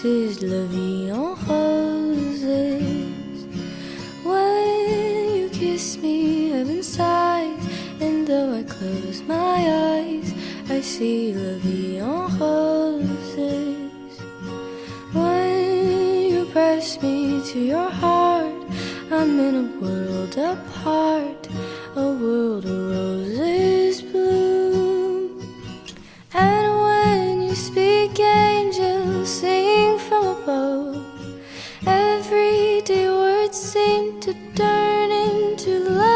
is la vie en roses. When you kiss me, heaven sighs, and though I close my eyes, I see la vie en roses. When you press me to your heart, I'm in a world apart, a world of roses bloom. And when you speak, angels sing from above. Everyday words seem to turn into love.